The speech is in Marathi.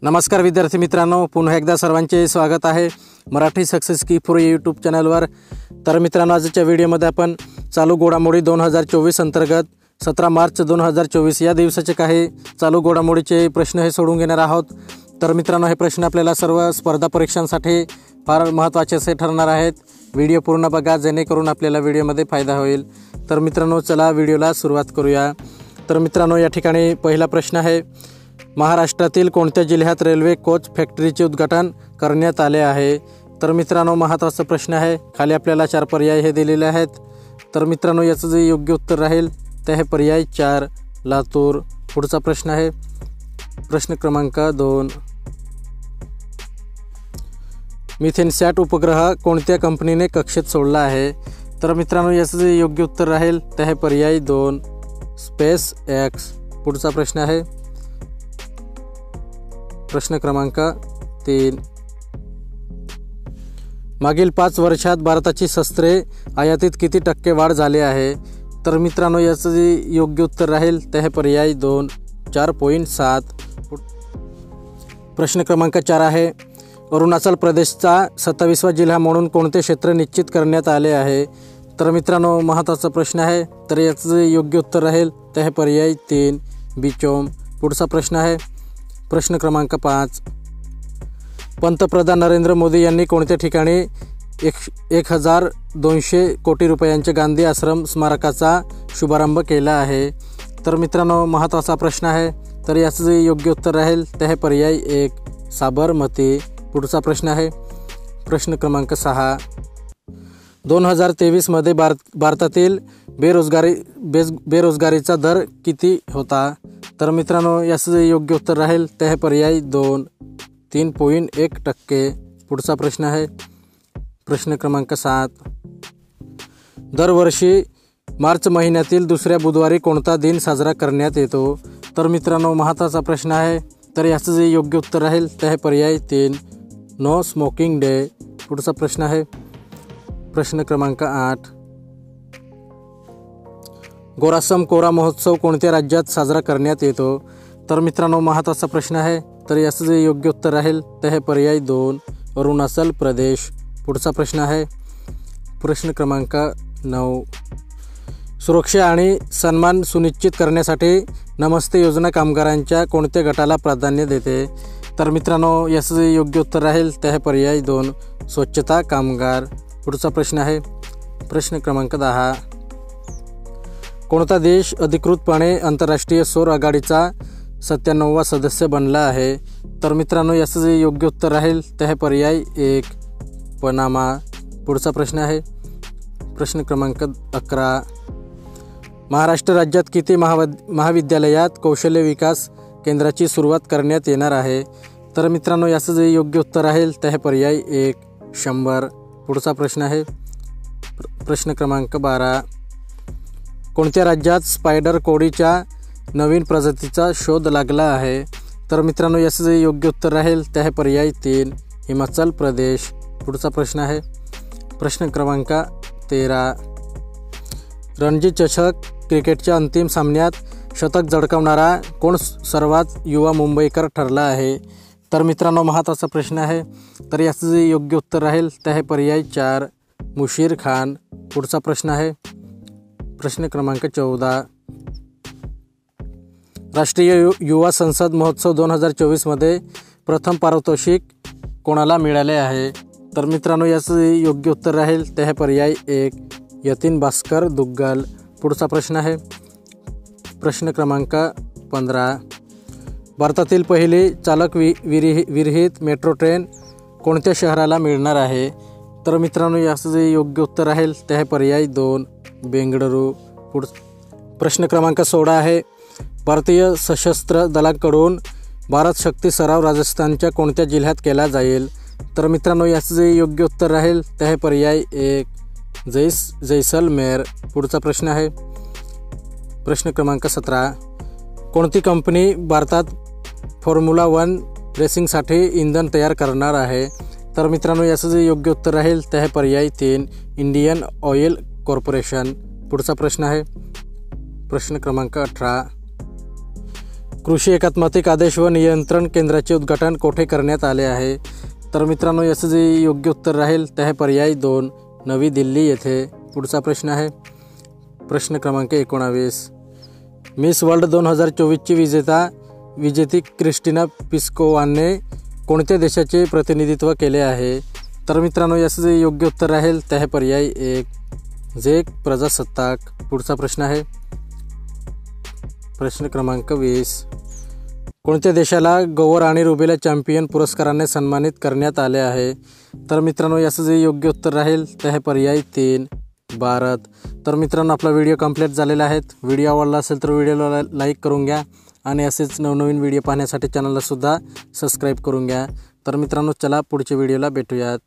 नमस्कार विद्यार्थी मित्रांनो, पुन्हा एकदा सर्वांचे स्वागत आहे मराठी सक्सेस की फॉर यूट्यूब चॅनलवर। तर मित्रांनो, आजच्या व्हिडिओमध्ये आपण चालू घडामोडी 2024 अंतर्गत 17 मार्च 2024 या दिवसाचे काही चालू घडामोडीचे प्रश्न हे सोडून घेणार आहोत। तर मित्रांनो, हे प्रश्न आपल्याला सर्व स्पर्धा परीक्षांसाठी फार महत्त्वाचे असे ठरणार आहेत। व्हिडिओ पूर्ण बघा जेणेकरून आपल्याला व्हिडिओमध्ये फायदा होईल। तर मित्रांनो, चला व्हिडिओला सुरुवात करूया। तर मित्रांनो, या ठिकाणी पहिला प्रश्न आहे, महाराष्ट्रातील कोणत्या जिल्ह्यात रेल्वे कोच फॅक्टरीचे उद्घाटन करण्यात आले आहे? तर मित्रांनो, महत्त्वाचा प्रश्न आहे। खाली आपल्याला 4 पर्याय हे दिलेले आहेत। तर मित्रांनो, याचं जे योग्य उत्तर राहील ते आहे पर्याय 4 लातूर। पुढचा प्रश्न आहे प्रश्न क्रमांक 2, मिथेनसॅट उपग्रह कोणत्या कंपनीने कक्षेत सोडला आहे? तर मित्रांनो, याचं जे योग्य उत्तर राहील ते आहे पर्याय 2 स्पेस एक्स। पुढचा प्रश्न आहे प्रश्न क्रमांक 3, मागील 5 वर्षात भारताची शस्त्रे आयातीत किती टक्के वाढ झाली आहे? तर मित्रांनो, याचं जे योग्य उत्तर राहील ते आहे पर्याय 2 4.7। प्रश्न क्रमांक 4 आहे, अरुणाचल प्रदेशचा 27वा जिल्हा म्हणून कोणते क्षेत्र निश्चित करण्यात आले आहे? तर मित्रांनो, महत्त्वाचा प्रश्न आहे। तर याचं जे योग्य उत्तर राहील ते आहे पर्याय 3 बिचोम। पुढचा प्रश्न आहे प्रश्न क्रमांक 5, पंतप्रधान नरेंद्र मोदी यांनी कोणत्या ठिकाणी 1200 कोटी रुपयांच्या गांधी आश्रम स्मारकाचा शुभारंभ केला आहे? तर मित्रांनो, महत्त्वाचा प्रश्न आहे। तर याचं जे योग्य उत्तर राहील ते आहे पर्याय 1 साबरमती। पुढचा प्रश्न आहे प्रश्न क्रमांक 6, 2023 मध्ये भारतातील बेरोजगारीचा दर किती होता? तर मित्रांनो, याचं जे योग्य उत्तर राहील ते आहे पर्याय 2 3.1%। पुढचा प्रश्न आहे प्रश्न क्रमांक 7, दरवर्षी मार्च महिन्यातील दुसऱ्या बुधवारी कोणता दिन साजरा करण्यात येतो? तर मित्रांनो, महत्त्वाचा प्रश्न आहे। तर याचं जे योग्य उत्तर राहील ते आहे पर्याय 3 नो स्मोकिंग डे। पुढचा प्रश्न आहे प्रश्न क्रमांक 8, गोरासम कोरा महोत्सव कोणत्या राज्यात साजरा करण्यात येतो? तर मित्रांनो, महत्त्वाचा प्रश्न आहे। तर याचं जे योग्य उत्तर राहील ते आहे पर्याय 2 अरुणाचल प्रदेश। पुढचा प्रश्न आहे प्रश्न क्रमांक 9, सुरक्षा आणि सन्मान सुनिश्चित करण्यासाठी नमस्ते योजना कामगारांच्या कोणत्या गटाला प्राधान्य देते? तर मित्रांनो, याचं जे योग्य उत्तर राहील ते आहे पर्याय 2 स्वच्छता कामगार। पुढचा प्रश्न आहे प्रश्न क्रमांक 10, कोणता देश अधिकृतपणे आंतरराष्ट्रीय सौर आघाडीचा 97वा सदस्य बनला आहे? तर मित्रांनो, याचं जे योग्य उत्तर राहील ते आहे पर्याय 1 पनामा। पुढचा प्रश्न आहे प्रश्न क्रमांक 11, महाराष्ट्र राज्यात किती महाविद्यालयात कौशल्य विकास केंद्राची सुरुवात करण्यात येणार आहे? तर मित्रांनो, याचं जे योग्य उत्तर राहील ते आहे पर्याय 1 100। पुढचा प्रश्न आहे प्रश्न क्रमांक 12, कोणत्या राज्यात स्पायडर कोळीच्या नवीन प्रजातीचा शोध लागला आहे? तर मित्रांनो, याचं जे योग्य उत्तर राहील ते आहे पर्याय 3 हिमाचल प्रदेश। पुढचा प्रश्न आहे प्रश्न क्रमांक 13, रणजी चषक क्रिकेटच्या अंतिम सामन्यात शतक झळकावणारा कोण सर्वात युवा मुंबईकर ठरला आहे? तर मित्रांनो, महत्त्वाचा प्रश्न आहे। तर याचं जे योग्य उत्तर राहील ते आहे पर्याय 4 मुशीर खान। पुढचा प्रश्न आहे प्रश्न क्रमांक 14, राष्ट्रीय युवा संसद महोत्सव 2024 मध्ये प्रथम पारितोषिक कोणाला मिळाले आहे? तर मित्रांनो, याचं योग्य उत्तर राहील ते आहे पर्याय 1 यतीन भास्कर दुग्गल। पुढचा प्रश्न आहे प्रश्न क्रमांक 15, भारतातील पहिली चालक विरहित मेट्रो ट्रेन कोणत्या शहराला मिळणार आहे? तर मित्रांनो, याचं जे योग्य उत्तर राहील ते आहे पर्याय 2 बेंगळुरू। प्रश्न क्रमांक 16 आहे, भारतीय सशस्त्र दलांकडून भारत शक्ती सराव राजस्थानच्या कोणत्या जिल्ह्यात केला जाईल? तर मित्रांनो, याचं जे योग्य उत्तर राहील ते आहे पर्याय 1 जैसलमेर। पुढचा प्रश्न आहे प्रश्न क्रमांक 17, कोणती कंपनी भारतात फॉर्म्युला 1 रेसिंगसाठी इंधन तयार करणार आहे? तर मित्रांनो, याचं जे योग्य उत्तर राहील ते आहे पर्याय 3 इंडियन ऑइल कॉर्पोरेशन। पुढचा प्रश्न आहे प्रश्न क्रमांक 18, कृषी एकात्मिक आदेश व नियंत्रण केंद्राचे उद्घाटन कोठे करण्यात आले आहे? तर मित्रांनो याचं जे योग्य उत्तर राहील ते आहे पर्याय 2 नवी दिल्ली येथे. पुढचा प्रश्न आहे प्रश्न क्रमांक 19. मिस वर्ल्ड 2024ची विजेती क्रिस्टिना पिस्कोवाने कोणत्या देशाचे प्रतिनिधित्व केले आहे? तर मित्रांनो याचं जे योग्य उत्तर राहील ते आहे पर्याय 1 झेक प्रजासत्ताक. पुढचा प्रश्न आहे प्रश्न क्रमांक 20. कोणत्या देशाला गोवर आणि रुबेला चॅम्पियन पुरस्काराने सन्मानित करण्यात आले आहे? तर मित्रांनो याचं जे योग्य उत्तर राहील ते आहे पर्याय 3 भारत. तर मित्रांनो आपला व्हिडिओ कंप्लीट झालेला आहे. व्हिडिओ आवडला असेल तर व्हिडिओला लाईक करून घ्या आणि असेच नवनवीन व्हिडिओ पाहण्यासाठी चॅनलला सुद्धा सबस्क्राईब करून घ्या. तर मित्रांनो चला पुढच्या व्हिडिओला भेटूयात.